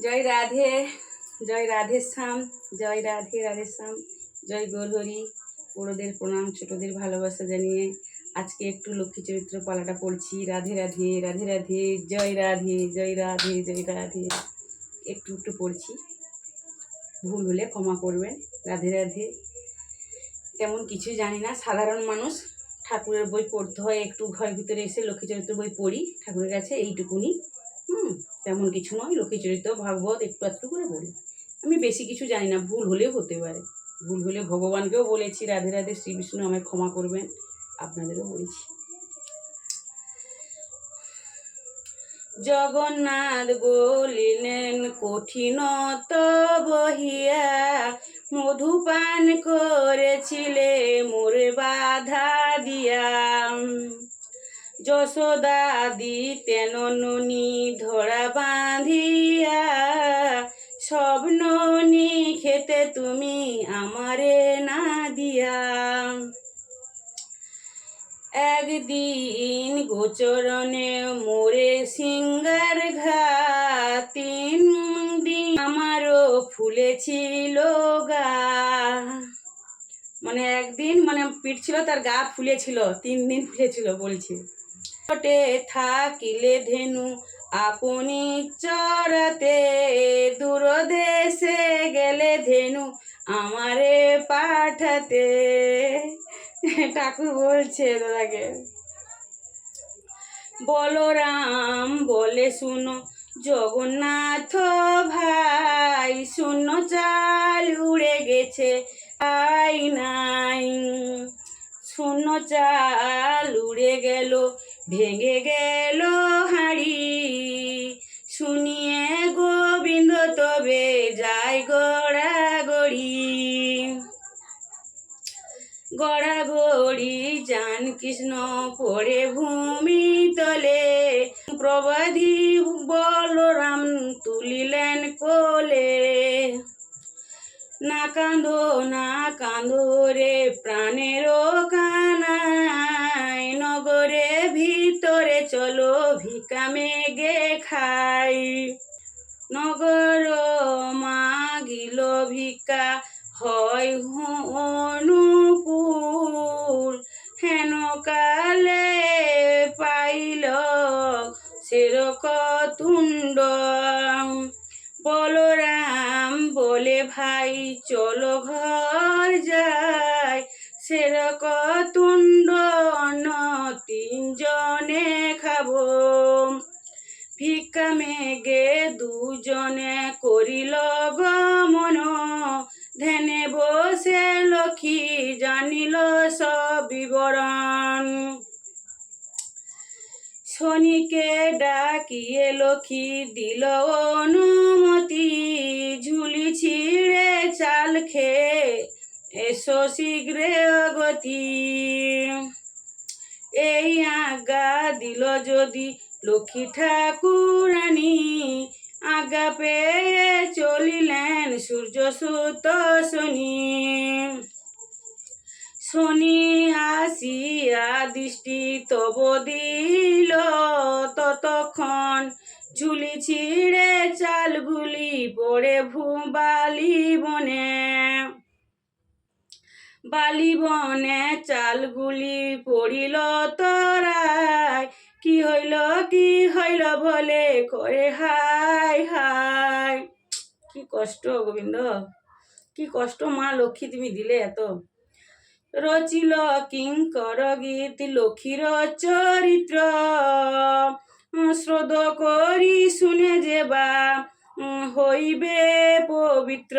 জয় রাধে, জয় রাধে শ্যাম, জয় রাধে রাধে শ্যাম, জয় গৌরহরি। বড়োদের প্রণাম, ছোটদের ভালোবাসা জানিয়ে আজকে একটু লক্ষ্মী চরিত্র পালাটা পড়ছি। রাধে রাধে রাধে রাধে, জয় রাধে জয় রাধে জয় রাধে। একটু একটু পড়ছি, ভুল হলে ক্ষমা করবেন। রাধে রাধে। তেমন কিছু জানি না, সাধারণ মানুষ। ঠাকুরের বই পড়তে হয়, একটু ঘর ভিতরে এসে লক্ষ্মী চরিত্র বই পড়ি ঠাকুরের কাছে, এইটুকুনি। তেমন কিছু নয়, লক্ষ্মী চরিত্র ভাগবত একটু একটু করে পড়ি। আমি বেশি কিছু জানি না, ভুল হলেও হতে পারে। ভুল হলে ভগবানকেও বলেছি রাধে রাধে, শ্রী বিষ্ণু আমায় ক্ষমা করবেন, আপনাদেরও বলেছি। জগন্নাথ বলিলেন কঠিন বহিয়া, মধুপান করেছিলে মোরে বাধা দিয়া। যশোদা দিতেন ননি ধরা বাঁধিয়া, সব ননি খেতে তুমি আমারে না দিয়া। একদিন গোচরণে মোরে সিঙ্গার ঘা, 3 দিন আমারও ফুলেছিল গা। মানে একদিন পিঠ ছিল, তার গা ফুলেছিল, 3 দিন ফুলেছিল বলছে। ছোটে থাকিলে ধেনু আপনি চরাতে, দূরদেশে গেলে ধেনু আমারে পাঠাতে। ঠাকুর বলছে দাদাকে। বলরাম বলে শুনো জগন্নাথ ভাই, শূন্য চাল উড়ে গেছে আই নাই। শূন্য চাল উড়ে গেল, ভেঙে গেল হাড়ি, শুনিয়ে গোবিন্দ তবে যায় গড়াগড়ি। গড়াগড়ি যান কৃষ্ণ পড়ে ভূমি তলে, প্রবাদী বলরাম তুলিলেন কোলে। না কাঁদো রে প্রাণেরও কানাই, নগরে ভিতরে চলো ভিকা মেগে খাই। নগর মাগিল ভিকা হয় অনুকূল, হেন কালে পাইল সেরক তুণ্ড। বলরাম বলে ভাই চলো ঘর যাই, সেরক তুণ্ড অন্ন 3 জনে খাবো। ভিক্ষা মেগে 2 জনে করিল গমন, ধ্যানে বসে লক্ষ্মী জানিল সব বিবরণ। শনিকে ডাকিয়ে লক্ষ্মী দিল অনুমতি, ঝুলি ছিঁড়ে চাল খেয়ে এসো শীঘ্রে অগতি। এই আজ্ঞা দিল যদি লক্ষ্মী ঠাকুরানী, আজ্ঞা পেয়ে চলিলেন সূর্য সুত শনি। শনি আসিয়া দৃষ্টি তব দিল, ততক্ষণ ঝুলি ছিঁড়ে চালগুলি পড়ে বালি বনে। বালি বনে চালগুলি পড়িল তরায়, কি হইল বলে করে হায় হায়। কি কষ্ট গোবিন্দ, কি কষ্ট মা লক্ষ্মী তুমি দিলে এত। রচিল কিঙ্কর গীত লক্ষ্মীর চরিত্র, শ্রদ্ধ করি শুনে যেবা হইবে পবিত্র।